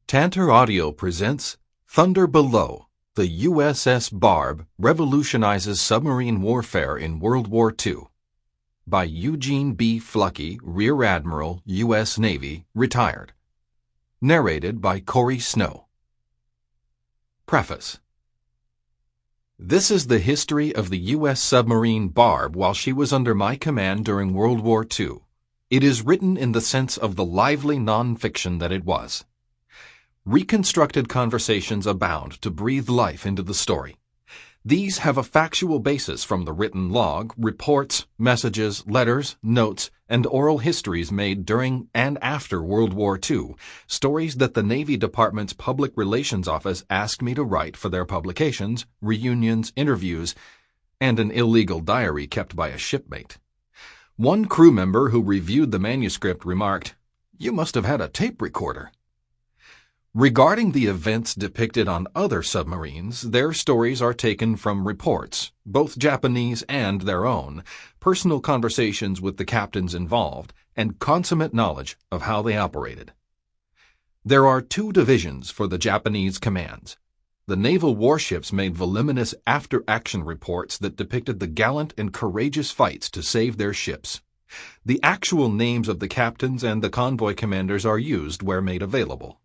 Tantor Audio presents Thunder Below, the USS Barb Revolutionizes Submarine Warfare in World War II, by Eugene B. Fluckey, Rear Admiral, U.S. Navy, retired. Narrated by Corey Snow. Preface. This is the history of the U.S. submarine Barb while she was under my command during World War II. It is written in the sense of the lively non-fiction that it was. Reconstructed conversations abound to breathe life into the story. These have a factual basis from the written log, reports, messages, letters, notes, and oral histories made during and after World War II, stories that the Navy Department's Public Relations Office asked me to write for their publications, reunions, interviews, and an illegal diary kept by a shipmate. One crew member who reviewed the manuscript remarked, "You must have had a tape recorder." Regarding the events depicted on other submarines, their stories are taken from reports, both Japanese and their own, personal conversations with the captains involved, and consummate knowledge of how they operated. There are two divisions for the Japanese commands. The naval warships made voluminous after-action reports that depicted the gallant and courageous fights to save their ships. The actual names of the captains and the convoy commanders are used where made available.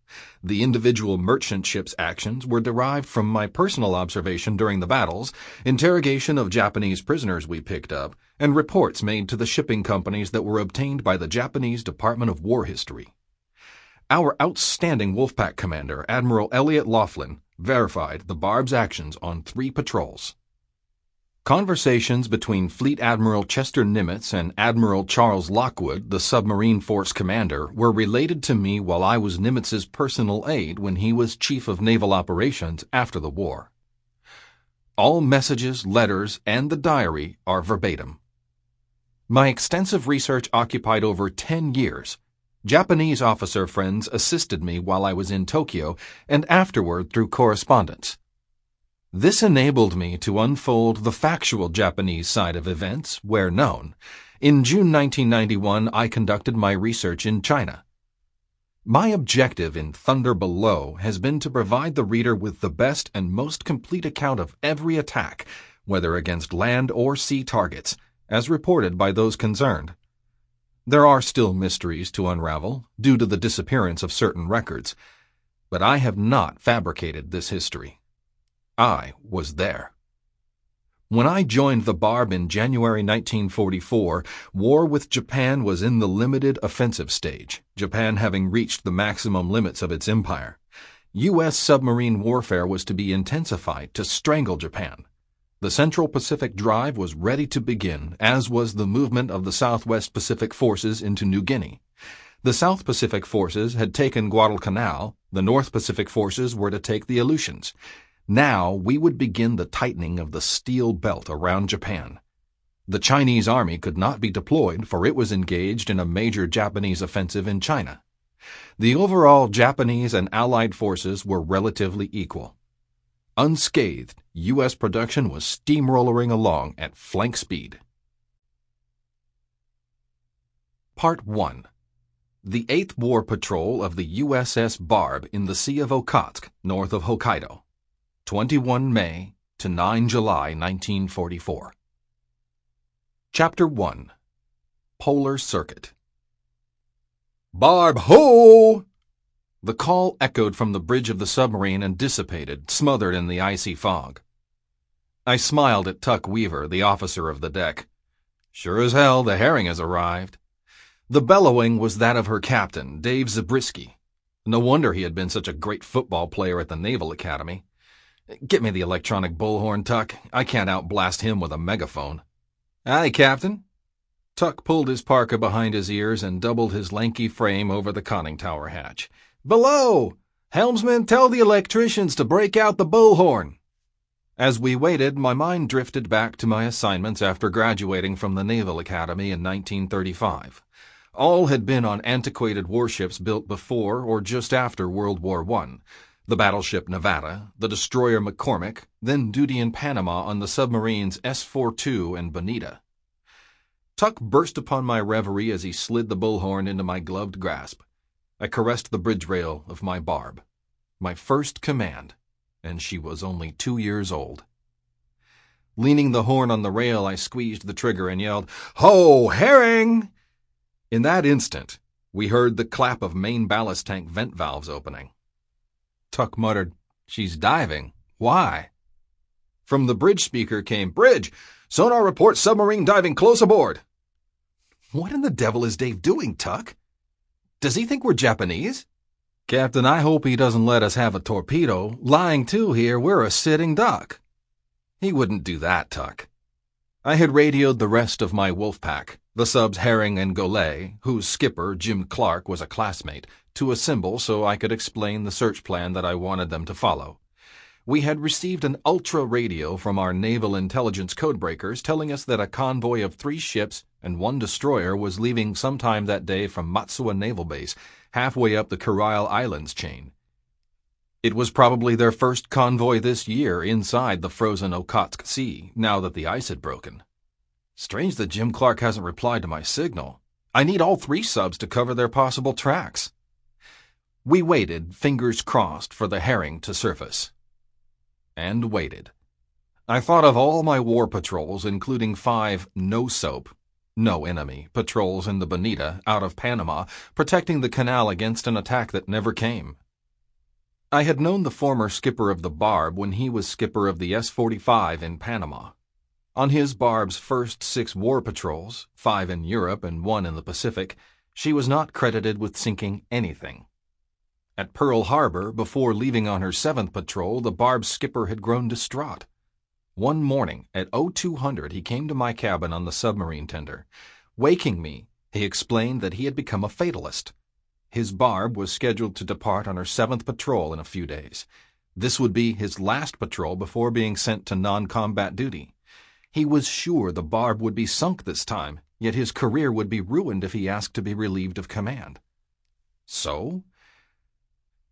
The individual merchant ships' actions were derived from my personal observation during the battles, interrogation of Japanese prisoners we picked up, and reports made to the shipping companies that were obtained by the Japanese Department of War History. Our outstanding Wolfpack commander, Admiral Elliot Laughlin, verified the Barb's actions on 3 patrols. Conversations between Fleet Admiral Chester Nimitz and Admiral Charles Lockwood, the submarine force commander, were related to me while I was Nimitz's personal aide when he was Chief of Naval Operations after the war. All messages, letters, and the diary are verbatim. My extensive research occupied over 10 years. Japanese officer friends assisted me while I was in Tokyo and afterward through correspondence. This enabled me to unfold the factual Japanese side of events where known. In June 1991, I conducted my research in China. My objective in Thunder Below has been to provide the reader with the best and most complete account of every attack, whether against land or sea targets, as reported by those concerned. There are still mysteries to unravel, due to the disappearance of certain records, but I have not fabricated this history. I was there. When I joined the Barb in January 1944, war with Japan was in the limited offensive stage, Japan having reached the maximum limits of its empire. U.S. submarine warfare was to be intensified to strangle Japan. The Central Pacific Drive was ready to begin, as was the movement of the Southwest Pacific Forces into New Guinea. The South Pacific Forces had taken Guadalcanal, the North Pacific Forces were to take the Aleutians. Now we would begin the tightening of the steel belt around Japan. The Chinese army could not be deployed, for it was engaged in a major Japanese offensive in China. The overall Japanese and Allied forces were relatively equal. Unscathed, U.S. production was steamrollering along at flank speed. Part 1. The 8th War Patrol of the USS Barb in the Sea of Okhotsk, north of Hokkaido. 21 May to 9 July 1944. Chapter 1. Polar Circuit. "Barb, ho!" The call echoed from the bridge of the submarine and dissipated, smothered in the icy fog. I smiled at Tuck Weaver, the officer of the deck. Sure as hell, the herring has arrived. The bellowing was that of her captain, Dave Zabriskie. No wonder he had been such a great football player at the Naval Academy. Get me the electronic bullhorn, Tuck. I can't outblast him with a megaphone. Aye, Captain. Tuck pulled his parka behind his ears and doubled his lanky frame over the conning tower hatch. Below! Helmsman, tell the electricians to break out the bullhorn. As we waited, my mind drifted back to my assignments after graduating from the Naval Academy in 1935. All had been on antiquated warships built before or just after World War I. The battleship Nevada, the destroyer McCormick, then duty in Panama on the submarines S-42 and Bonita. Tuck burst upon my reverie as he slid the bullhorn into my gloved grasp. I caressed the bridge rail of my Barb. my first command, and she was only 2 years old. Leaning the horn on the rail, I squeezed the trigger and yelled, "Ho, herring!" In that instant, we heard the clap of main ballast tank vent valves opening. Tuck muttered, "She's diving. Why?" From the bridge speaker came, "Bridge! Sonar reports submarine diving close aboard." "What in the devil is Dave doing, Tuck? Does he think we're Japanese?" "Captain, I hope he doesn't let us have a torpedo. Lying to here, we're a sitting duck." "He wouldn't do that, Tuck." I had radioed the rest of my wolf pack, the subs Herring and Golay, whose skipper, Jim Clark, was a classmate, to assemble so I could explain the search plan that I wanted them to follow. We had received an ultra radio from our naval intelligence codebreakers telling us that a convoy of 3 ships and 1 destroyer was leaving sometime that day from Matsuwa Naval Base, halfway up the Kurile Islands chain. It was probably their first convoy this year inside the frozen Okhotsk Sea, now that the ice had broken. Strange that Jim Clark hasn't replied to my signal. I need all 3 subs to cover their possible tracks. We waited, fingers crossed, for the Herring to surface. And waited. I thought of all my war patrols, including 5 no-soap, no enemy, patrols in the Bonita, out of Panama, protecting the canal against an attack that never came. I had known the former skipper of the Barb when he was skipper of the S-45 in Panama. On his Barb's first 6 war patrols, 5 in Europe and 1 in the Pacific, she was not credited with sinking anything. At Pearl Harbor, before leaving on her 7th patrol, the Barb's skipper had grown distraught. One morning, at 0200, he came to my cabin on the submarine tender. Waking me, he explained that he had become a fatalist. His Barb was scheduled to depart on her 7th patrol in a few days. This would be his last patrol before being sent to non-combat duty. He was sure the Barb would be sunk this time, yet his career would be ruined if he asked to be relieved of command. So?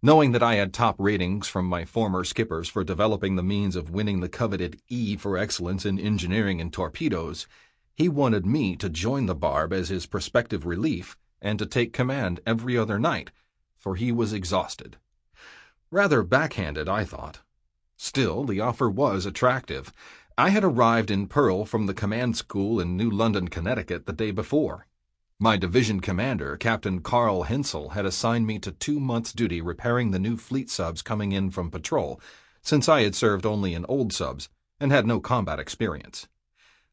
Knowing that I had top ratings from my former skippers for developing the means of winning the coveted E for excellence in engineering and torpedoes, he wanted me to join the Barb as his prospective relief and to take command every other night, for he was exhausted. Rather backhanded, I thought. Still, the offer was attractive. I had arrived in Pearl from the command school in New London, Connecticut, the day before. My division commander, Captain Carl Hensel, had assigned me to 2 months' duty repairing the new fleet subs coming in from patrol, since I had served only in old subs and had no combat experience.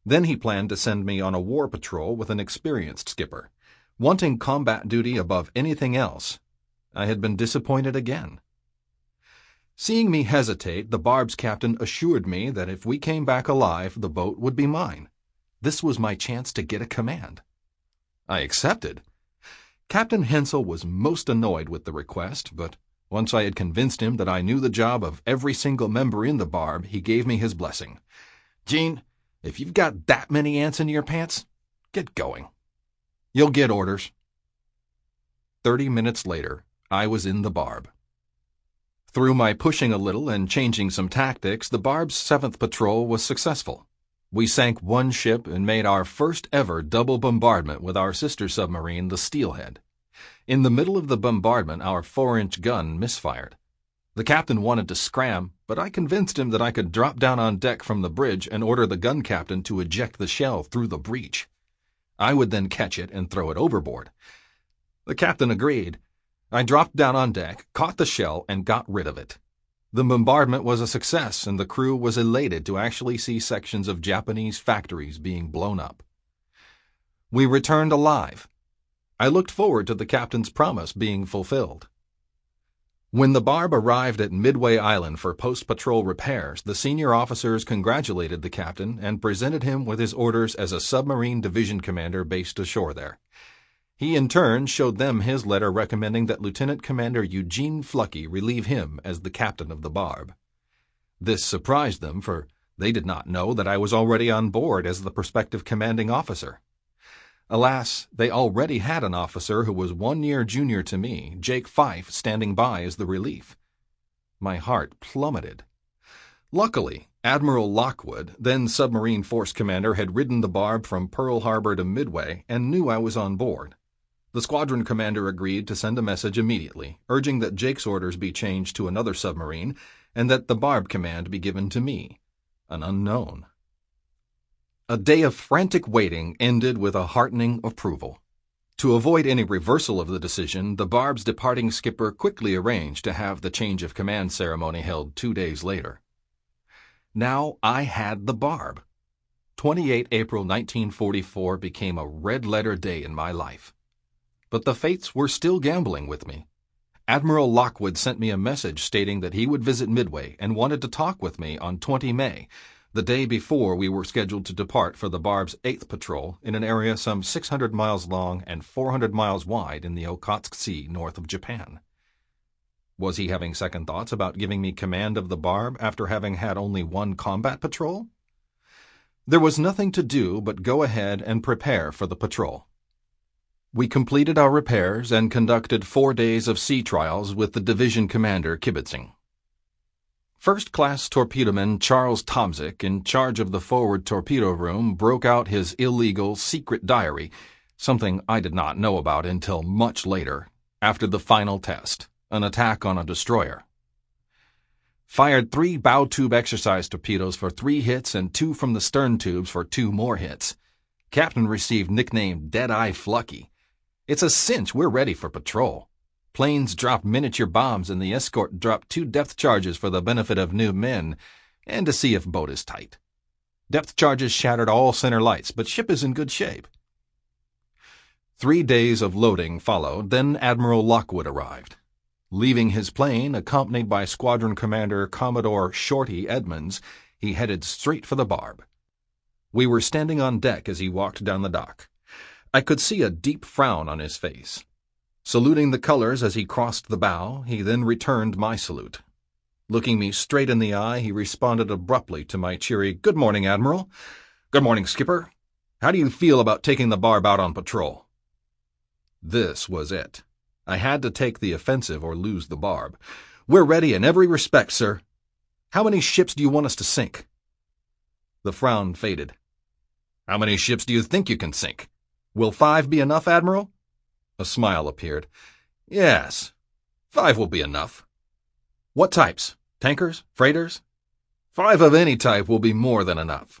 Then he planned to send me on a war patrol with an experienced skipper. Wanting combat duty above anything else, I had been disappointed again. Seeing me hesitate, the Barb's captain assured me that if we came back alive, the boat would be mine. This was my chance to get a command. I accepted. Captain Hensel was most annoyed with the request, but once I had convinced him that I knew the job of every single member in the Barb, he gave me his blessing. "Gene, if you've got that many ants in your pants, get going. You'll get orders." 30 minutes later, I was in the Barb. Through my pushing a little and changing some tactics, the Barb's 7th patrol was successful. We sank 1 ship and made our first ever double bombardment with our sister submarine, the Steelhead. In the middle of the bombardment, our 4-inch gun misfired. The captain wanted to scram, but I convinced him that I could drop down on deck from the bridge and order the gun captain to eject the shell through the breach. I would then catch it and throw it overboard. The captain agreed. I dropped down on deck, caught the shell, and got rid of it. The bombardment was a success, and the crew was elated to actually see sections of Japanese factories being blown up. We returned alive. I looked forward to the captain's promise being fulfilled. When the Barb arrived at Midway Island for post-patrol repairs, the senior officers congratulated the captain and presented him with his orders as a submarine division commander based ashore there. He in turn showed them his letter recommending that Lieutenant Commander Eugene Fluckey relieve him as the captain of the Barb. This surprised them, for they did not know that I was already on board as the prospective commanding officer. Alas, they already had an officer who was 1 year junior to me, Jake Fife, standing by as the relief. My heart plummeted. Luckily, Admiral Lockwood, then submarine force commander, had ridden the Barb from Pearl Harbor to Midway and knew I was on board. The squadron commander agreed to send a message immediately, urging that Jake's orders be changed to another submarine and that the Barb command be given to me, an unknown. A day of frantic waiting ended with a heartening approval. To avoid any reversal of the decision, the Barb's departing skipper quickly arranged to have the change of command ceremony held 2 days later. Now I had the Barb. 28 April 1944 became a red-letter day in my life. But the fates were still gambling with me. Admiral Lockwood sent me a message stating that he would visit Midway and wanted to talk with me on 20 May, the day before we were scheduled to depart for the Barb's 8th patrol in an area some 600 miles long and 400 miles wide in the Okhotsk Sea north of Japan. Was he having second thoughts about giving me command of the Barb after having had only one combat patrol? There was nothing to do but go ahead and prepare for the patrol. We completed our repairs and conducted 4 days of sea trials with the division commander kibitzing. First-class torpedoman Charles Tomzik, in charge of the forward torpedo room, broke out his illegal secret diary, something I did not know about until much later, after the final test, an attack on a destroyer. Fired 3 bow tube exercise torpedoes for 3 hits and 2 from the stern tubes for 2 more hits. Captain received nickname Dead-Eye Fluckey. It's a cinch we're ready for patrol. Planes dropped miniature bombs and the escort dropped 2 depth charges for the benefit of new men and to see if boat is tight. Depth charges shattered all center lights, but ship is in good shape. 3 days of loading followed, then Admiral Lockwood arrived. Leaving his plane, accompanied by Squadron Commander Commodore Shorty Edmonds, he headed straight for the Barb. We were standing on deck as he walked down the dock. I could see a deep frown on his face. Saluting the colors as he crossed the bow, he then returned my salute. Looking me straight in the eye, he responded abruptly to my cheery, "Good morning, Admiral." "Good morning, Skipper. How do you feel about taking the Barb out on patrol?" This was it. I had to take the offensive or lose the Barb. "We're ready in every respect, sir." "How many ships do you want us to sink?" The frown faded. "How many ships do you think you can sink?" "Will 5 be enough, Admiral?" A smile appeared. "Yes, 5 will be enough." "What types? Tankers? Freighters?" 5 of any type will be more than enough."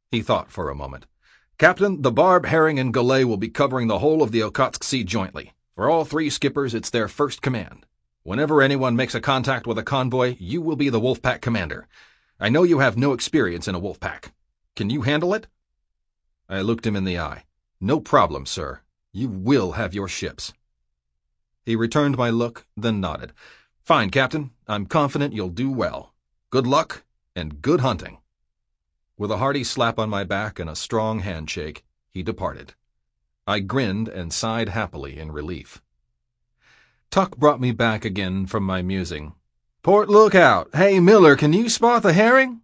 He thought for a moment. "Captain, the Barb, Herring, and Goulet will be covering the whole of the Okhotsk Sea jointly. For all 3 skippers, it's their first command. Whenever anyone makes a contact with a convoy, you will be the Wolfpack commander. I know you have no experience in a Wolfpack. Can you handle it?" I looked him in the eye. "No problem, sir. You will have your ships." He returned my look, then nodded. "Fine, Captain. I'm confident you'll do well. Good luck, and good hunting." With a hearty slap on my back and a strong handshake, he departed. I grinned and sighed happily in relief. Tuck brought me back again from my musing. "Port lookout. Hey, Miller, can you spot the Herring?"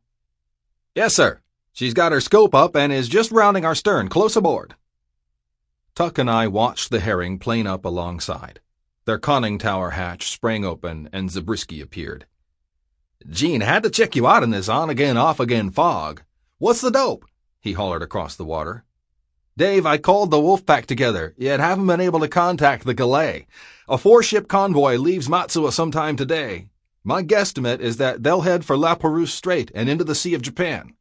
"Yes, sir. She's got her scope up and is just rounding our stern, close aboard." Tuck and I watched the Herring plane up alongside. Their conning tower hatch sprang open and Zabriskie appeared. "Gene, had to check you out in this on-again, off-again fog. What's the dope?" he hollered across the water. "Dave, I called the Wolfpack together, yet haven't been able to contact the Goulet. A 4-ship convoy leaves Matsuwa sometime today. My guesstimate is that they'll head for La Perouse Strait and into the Sea of Japan.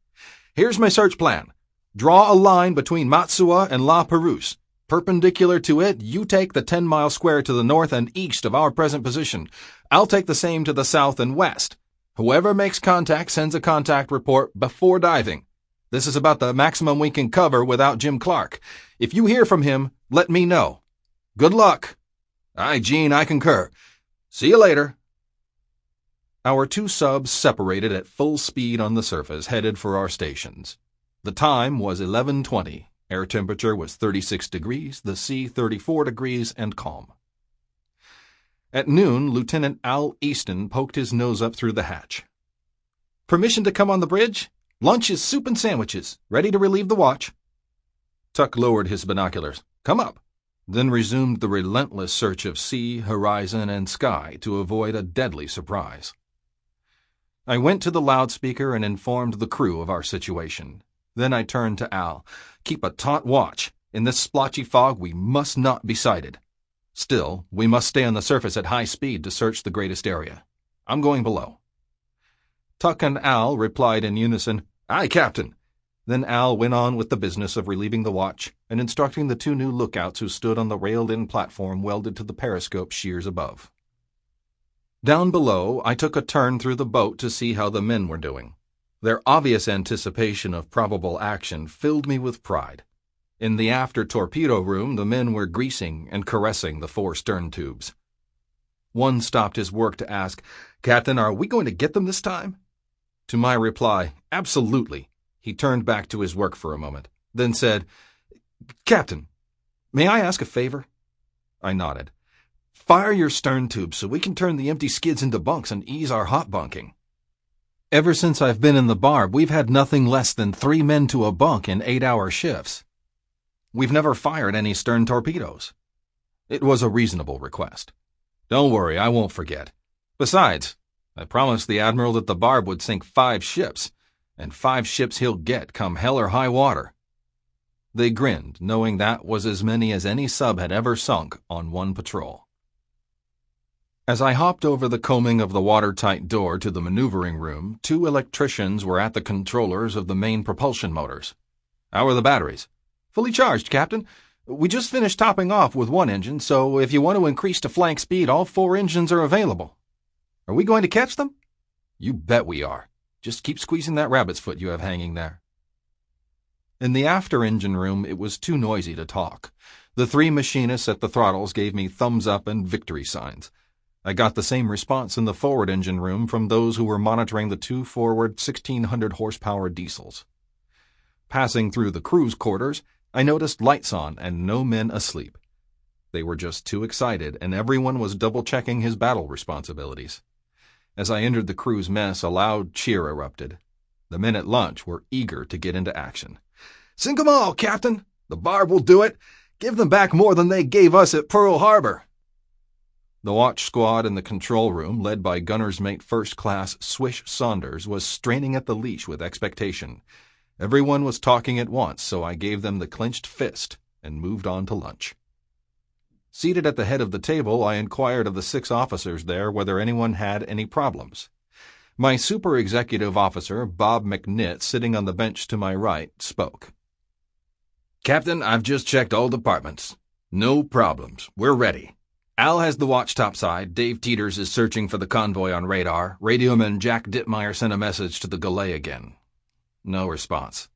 Here's my search plan. Draw a line between Matsuwa and La Perouse. Perpendicular to it, you take the 10-mile square to the north and east of our present position. I'll take the same to the south and west. Whoever makes contact sends a contact report before diving. This is about the maximum we can cover without Jim Clark. If you hear from him, let me know. Good luck." "Aye, Gene, I concur. See you later." Our 2 subs separated at full speed on the surface, headed for our stations. The time was 11:20. Air temperature was 36 degrees, the sea 34 degrees, and calm. At noon, Lieutenant Al Easton poked his nose up through the hatch. "Permission to come on the bridge? Lunch is soup and sandwiches. Ready to relieve the watch." Tuck lowered his binoculars. "Come up," then resumed the relentless search of sea, horizon, and sky to avoid a deadly surprise. I went to the loudspeaker and informed the crew of our situation. Then I turned to Al. "Keep a taut watch. In this splotchy fog, we must not be sighted. Still, we must stay on the surface at high speed to search the greatest area. I'm going below." Tuck and Al replied in unison, "Aye, Captain." Then Al went on with the business of relieving the watch and instructing the 2 new lookouts who stood on the railed-in platform welded to the periscope shears above. Down below, I took a turn through the boat to see how the men were doing. Their obvious anticipation of probable action filled me with pride. In the after torpedo room, the men were greasing and caressing the 4 stern tubes. One stopped his work to ask, "Captain, are we going to get them this time?" To my reply, "Absolutely." He turned back to his work for a moment, then said, "Captain, may I ask a favor?" I nodded. "Fire your stern tubes so we can turn the empty skids into bunks and ease our hot bunking. Ever since I've been in the Barb, we've had nothing less than 3 men to a bunk in 8-hour shifts. We've never fired any stern torpedoes." It was a reasonable request. "Don't worry, I won't forget. Besides, I promised the Admiral that the Barb would sink 5 ships, and 5 ships he'll get come hell or high water." They grinned, knowing that was as many as any sub had ever sunk on one patrol. As I hopped over the combing of the watertight door to the maneuvering room, 2 electricians were at the controllers of the main propulsion motors. "How are the batteries?" "Fully charged, Captain. We just finished topping off with 1 engine, so if you want to increase to flank speed, all 4 engines are available." "Are we going to catch them?" "You bet we are. Just keep squeezing that rabbit's foot you have hanging there." In the after-engine room, it was too noisy to talk. The 3 machinists at the throttles gave me thumbs-up and victory signs. I got the same response in the forward-engine room from those who were monitoring the 2 forward 1,600-horsepower diesels. Passing through the crew's quarters, I noticed lights on and no men asleep. They were just too excited, and everyone was double-checking his battle responsibilities. As I entered the crew's mess, a loud cheer erupted. The men at lunch were eager to get into action. "Sink 'em all, Captain! The Barb will do it! Give them back more than they gave us at Pearl Harbor!" The watch squad in the control room, led by Gunner's Mate First Class Swish Saunders, was straining at the leash with expectation. Everyone was talking at once, so I gave them the clenched fist and moved on to lunch. Seated at the head of the table, I inquired of the 6 officers there whether anyone had any problems. My super-executive officer, Bob McNitt, sitting on the bench to my right, spoke. "Captain, I've just checked all departments. No problems. We're ready. Al has the watch topside. Dave Teeters is searching for the convoy on radar. Radioman Jack Dittmeyer sent a message to the Galay again." No response.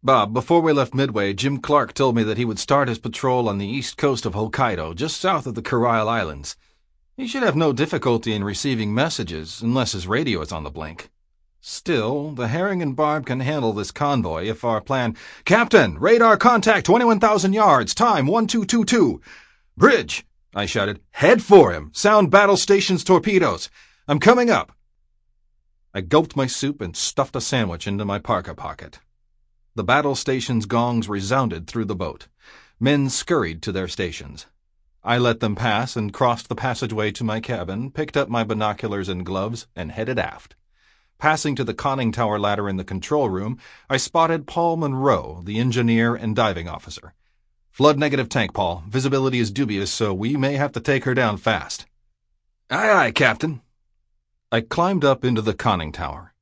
"Bob, before we left Midway, Jim Clark told me that he would start his patrol on the east coast of Hokkaido, just south of the Kurile Islands. He should have no difficulty in receiving messages, unless his radio is on the blink. Still, the Herring and Barb can handle this convoy if our plan—" "Captain, radar contact 21,000 yards, time 1222. Bridge!" I shouted. "Head for him! Sound battle station's torpedoes! I'm coming up!" I gulped my soup and stuffed a sandwich into my parka pocket. The battle station's gongs resounded through the boat. Men scurried to their stations. I let them pass and crossed the passageway to my cabin, picked up my binoculars and gloves, and headed aft. Passing to the conning tower ladder in the control room, I spotted Paul Monroe, the engineer and diving officer. "Flood negative tank, Paul. Visibility is dubious, so we may have to take her down fast." "Aye, aye, Captain." I climbed up into the conning tower.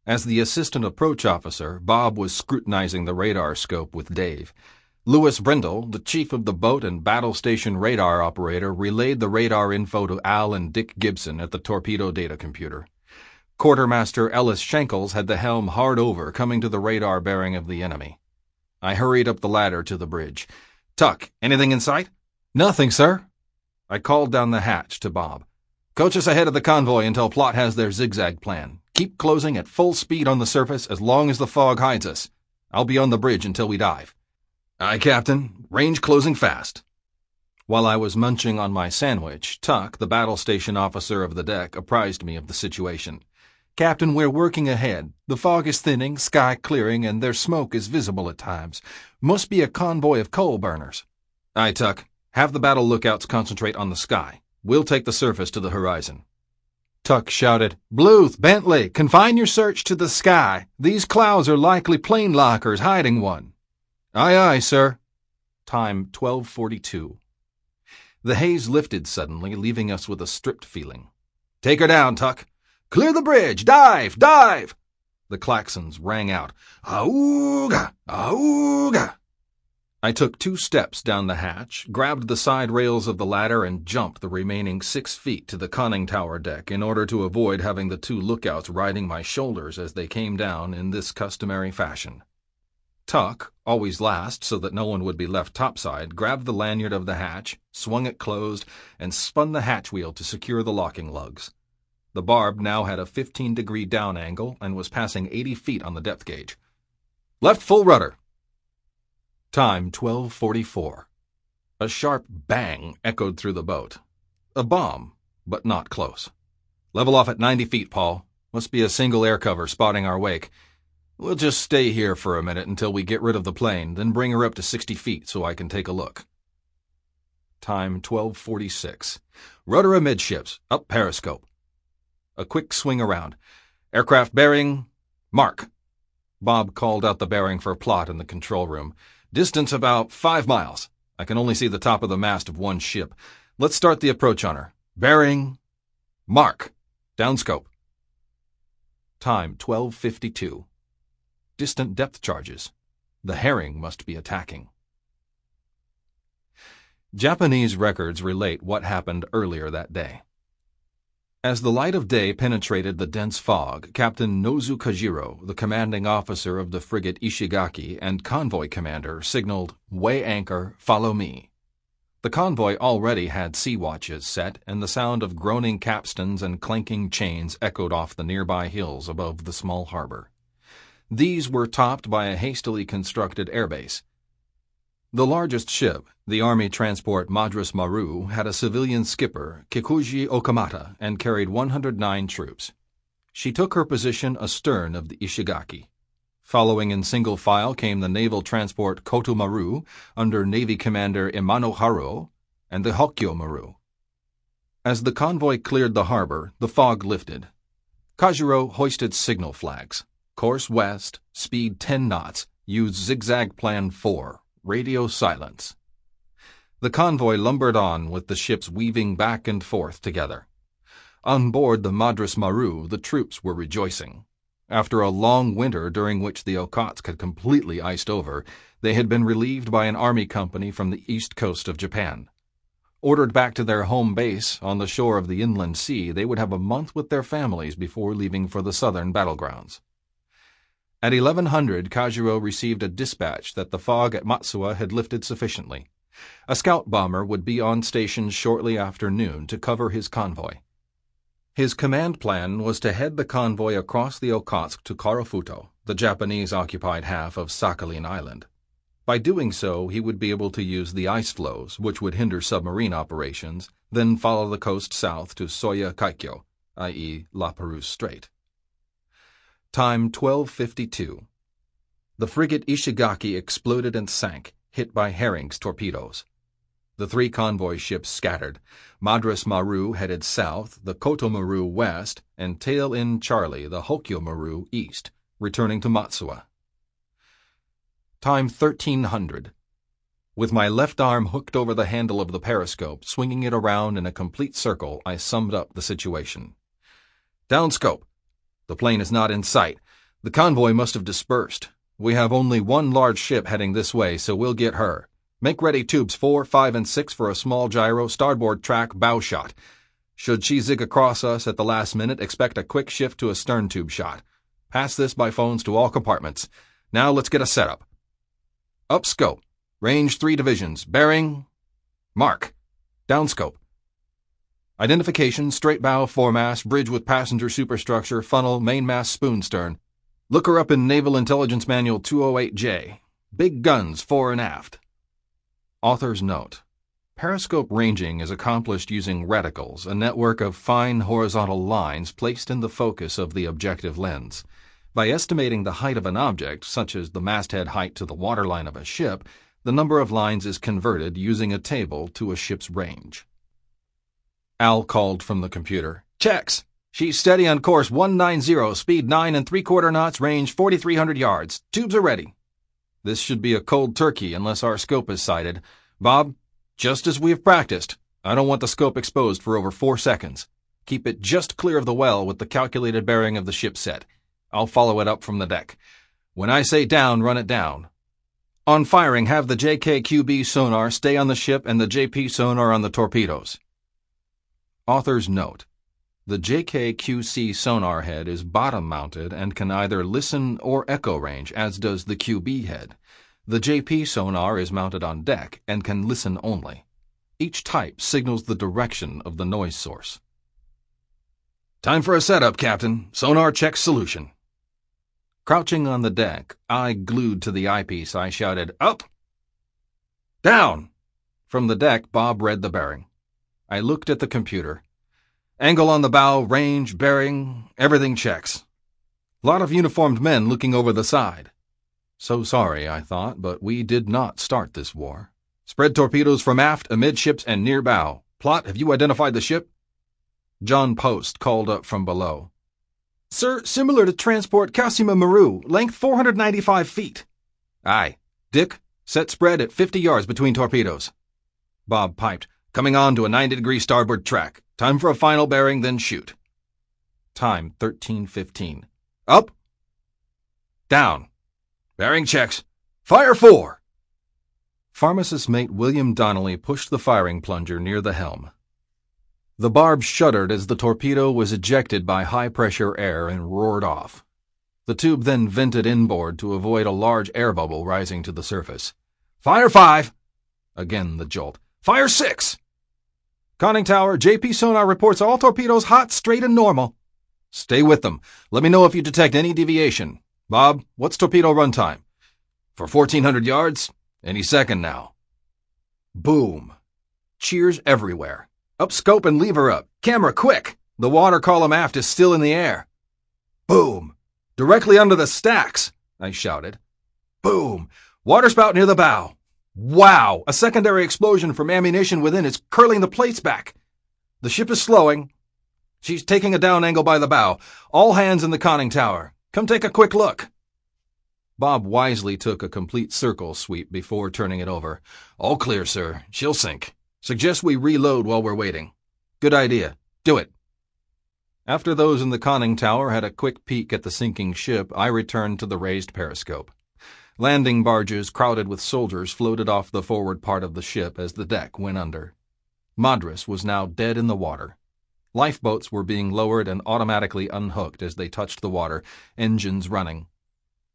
As the assistant approach officer, Bob was scrutinizing the radar scope with Dave. Louis Brindle, the chief of the boat and battle station radar operator, relayed the radar info to Al and Dick Gibson at the torpedo data computer. Quartermaster Ellis Schenkels had the helm hard over, coming to the radar bearing of the enemy. I hurried up the ladder to the bridge. "Tuck, anything in sight?" "Nothing, sir." I called down the hatch to Bob. "Coach us ahead of the convoy until Plot has their zigzag plan. Keep closing at full speed on the surface as long as the fog hides us. I'll be on the bridge until we dive." "Aye, Captain. Range closing fast." While I was munching on my sandwich, Tuck, the battle station officer of the deck, apprised me of the situation. "Captain, we're working ahead. The fog is thinning, sky clearing, and their smoke is visible at times. Must be a convoy of coal burners." "Aye, Tuck. Have the battle lookouts concentrate on the sky. We'll take the surface to the horizon." Tuck shouted, "Bluth, Bentley, confine your search to the sky. These clouds are likely plane lockers hiding one." "Aye, aye, sir." Time 12:42. The haze lifted suddenly, leaving us with a stripped feeling. "Take her down, Tuck!" "Clear the bridge! Dive! Dive!" The claxons rang out. "Auga! Auga!" I took 2 steps down the hatch, grabbed the side rails of the ladder, and jumped the remaining 6 feet to the conning tower deck in order to avoid having the 2 lookouts riding my shoulders as they came down in this customary fashion. Tuck, always last so that no one would be left topside, grabbed the lanyard of the hatch, swung it closed, and spun the hatch wheel to secure the locking lugs. The Barb now had a 15-degree down angle and was passing 80 feet on the depth gauge. "Left full rudder." Time 12:44. A sharp bang echoed through the boat. A bomb, but not close. "Level off at 90 feet, Paul. Must be a single air cover spotting our wake. We'll just stay here for a minute until we get rid of the plane, then bring her up to 60 feet so I can take a look." Time 12:46. "Rudder amidships, up periscope." A quick swing around. "Aircraft bearing, mark." Bob called out the bearing for plot in the control room. "Distance about 5 miles. I can only see the top of the mast of one ship. Let's start the approach on her. Bearing, mark. Downscope." Time 12:52. Distant depth charges. The herring must be attacking. Japanese records relate what happened earlier that day. As the light of day penetrated the dense fog, Captain Nozu Kajiro, the commanding officer of the frigate Ishigaki and convoy commander, signaled, "Weigh anchor, follow me." The convoy already had sea watches set, and the sound of groaning capstans and clanking chains echoed off the nearby hills above the small harbor. These were topped by a hastily constructed airbase. The largest ship, the Army transport Madras Maru, had a civilian skipper, Kikuji Okamata, and carried 109 troops. She took her position astern of the Ishigaki. Following in single file came the naval transport Koto Maru, under Navy Commander Imano Haruo, and the Hokkyo Maru. As the convoy cleared the harbor, the fog lifted. Kajiro hoisted signal flags. Course west, speed 10 knots, use zigzag plan 4. Radio silence. The convoy lumbered on with the ships weaving back and forth together. On board the Madras Maru, the troops were rejoicing. After a long winter during which the Okhotsk had completely iced over, they had been relieved by an army company from the east coast of Japan. Ordered back to their home base on the shore of the inland sea, they would have a month with their families before leaving for the southern battlegrounds. At 1100, Kajiro received a dispatch that the fog at Matsuwa had lifted sufficiently. A scout bomber would be on station shortly after noon to cover his convoy. His command plan was to head the convoy across the Okhotsk to Karafuto, the Japanese-occupied half of Sakhalin Island. By doing so, he would be able to use the ice floes, which would hinder submarine operations, then follow the coast south to Soya Kaikyo, i.e. La Perouse Strait. Time 12:52. The frigate Ishigaki exploded and sank, hit by Herring's torpedoes. The 3 convoy ships scattered. Madras Maru headed south, the Koto Maru west, and tail end Charlie, the Hokkyo Maru, east, returning to Matsuwa. Time 1300. With my left arm hooked over the handle of the periscope, swinging it around in a complete circle, I summed up the situation. "Downscope. The plane is not in sight. The convoy must have dispersed. We have only one large ship heading this way, so we'll get her. Make ready tubes 4, 5, and 6 for a small gyro, starboard track, bow shot. Should she zig across us at the last minute, expect a quick shift to a stern tube shot. Pass this by phones to all compartments. Now let's get a setup. Up scope. Range 3 divisions. Bearing, mark. Downscope. Identification, straight bow, foremast, bridge with passenger superstructure, funnel, mainmast, spoon stern. Look her up in Naval Intelligence Manual 208J. Big guns, fore and aft." Author's note. Periscope ranging is accomplished using reticles, a network of fine horizontal lines placed in the focus of the objective lens. By estimating the height of an object, such as the masthead height to the waterline of a ship, the number of lines is converted using a table to a ship's range. Al called from the computer. "Checks. She's steady on course 190, speed 9 3/4 knots, range 4,300 yards. Tubes are ready." This should be a cold turkey unless our scope is sighted. Bob, just as we have practiced, I don't want the scope exposed for over 4 seconds. Keep it just clear of the well with the calculated bearing of the ship set. I'll follow it up from the deck. When I say down, run it down. On firing, have the JKQB sonar stay on the ship and the JP sonar on the torpedoes. Author's note. The JKQC sonar head is bottom-mounted and can either listen or echo range, as does the QB head. The JP sonar is mounted on deck and can listen only. Each type signals the direction of the noise source. Time for a setup, Captain. Sonar check solution. Crouching on the deck, eye glued to the eyepiece, I shouted, "Up!" "Down!" From the deck, Bob read the bearing. I looked at the computer. Angle on the bow, range, bearing, everything checks. Lot of uniformed men looking over the side. So sorry, I thought, but we did not start this war. Spread torpedoes from aft, amidships, and near bow. Plot, have you identified the ship? John Post called up from below. "Sir, similar to transport Cassima Maru, length 495 feet. "Aye. Dick, set spread at 50 yards between torpedoes." Bob piped, "Coming on to a 90-degree starboard track. Time for a final bearing, then shoot." Time 13:15. "Up!" "Down!" "Bearing checks. Fire 4!" Pharmacist mate William Donnelly pushed the firing plunger near the helm. The Barb shuddered as the torpedo was ejected by high-pressure air and roared off. The tube then vented inboard to avoid a large air bubble rising to the surface. "Fire 5!" Again the jolt. "Fire 6!" "Conning tower, JP sonar reports all torpedoes hot, straight, and normal." "Stay with them. Let me know if you detect any deviation. Bob, what's torpedo run time?" "For 1,400 yards, any second now." Boom. Cheers everywhere. "Up scope and lever up. Camera, quick! The water column aft is still in the air." Boom. "Directly under the stacks," I shouted. Boom. "Waterspout near the bow." Wow! A secondary explosion from ammunition within is curling the plates back. The ship is slowing. She's taking a down angle by the bow. All hands in the conning tower. Come take a quick look. Bob wisely took a complete circle sweep before turning it over. "All clear, sir. She'll sink. Suggest we reload while we're waiting." "Good idea. Do it." After those in the conning tower had a quick peek at the sinking ship, I returned to the raised periscope. Landing barges crowded with soldiers floated off the forward part of the ship as the deck went under. Madras was now dead in the water. Lifeboats were being lowered and automatically unhooked as they touched the water, engines running.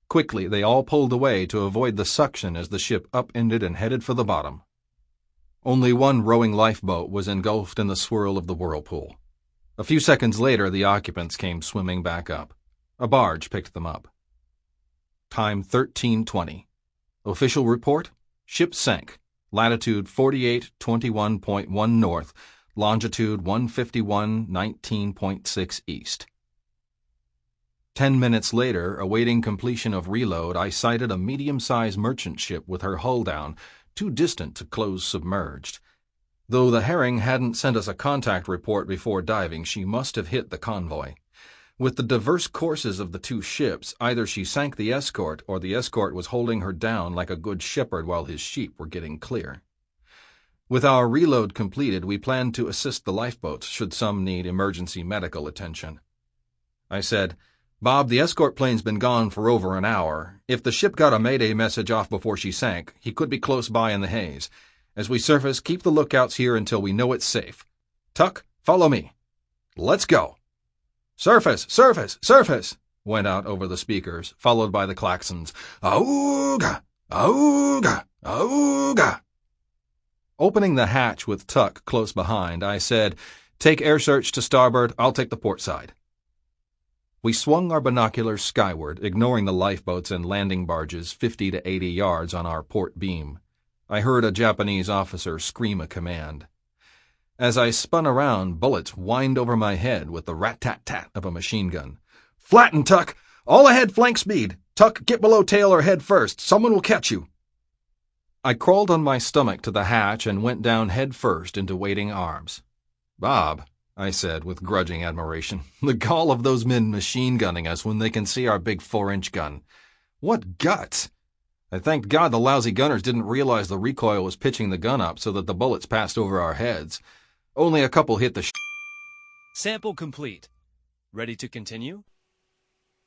Quickly, they all pulled away to avoid the suction as the ship upended and headed for the bottom. Only one rowing lifeboat was engulfed in the swirl of the whirlpool. A few seconds later, the occupants came swimming back up. A barge picked them up. Time 13:20. Official report: ship sank. Latitude 48:21.1 north, longitude 151:19.6 east. 10 minutes later, awaiting completion of reload, I sighted a medium-sized merchant ship with her hull down, too distant to close submerged. Though the Herring hadn't sent us a contact report before diving, she must have hit the convoy. With the diverse courses of the two ships, either she sank the escort or the escort was holding her down like a good shepherd while his sheep were getting clear. With our reload completed, we planned to assist the lifeboats should some need emergency medical attention. I said, "Bob, the escort plane's been gone for over an hour. If the ship got a mayday message off before she sank, he could be close by in the haze. As we surface, keep the lookouts here until we know it's safe. Tuck, follow me. Let's go." "Surface! Surface! Surface!" went out over the speakers, followed by the claxons. "Auga! Auga! Auga!" Opening the hatch with Tuck close behind, I said, "Take air search to starboard, I'll take the port side." We swung our binoculars skyward, ignoring the lifeboats and landing barges 50 to 80 yards on our port beam. I heard a Japanese officer scream a command. As I spun around, bullets whined over my head with the rat-tat-tat of a machine gun. "Flatten, Tuck! All ahead flank speed! Tuck, get below tail or head first. Someone will catch you." I crawled on my stomach to the hatch and went down head first into waiting arms. "Bob," I said with grudging admiration, "the gall of those men machine-gunning us when they can see our big 4-inch gun. What guts! I thanked God the lousy gunners didn't realize the recoil was pitching the gun up so that the bullets passed over our heads. Only a couple hit the Sample complete. Ready to continue?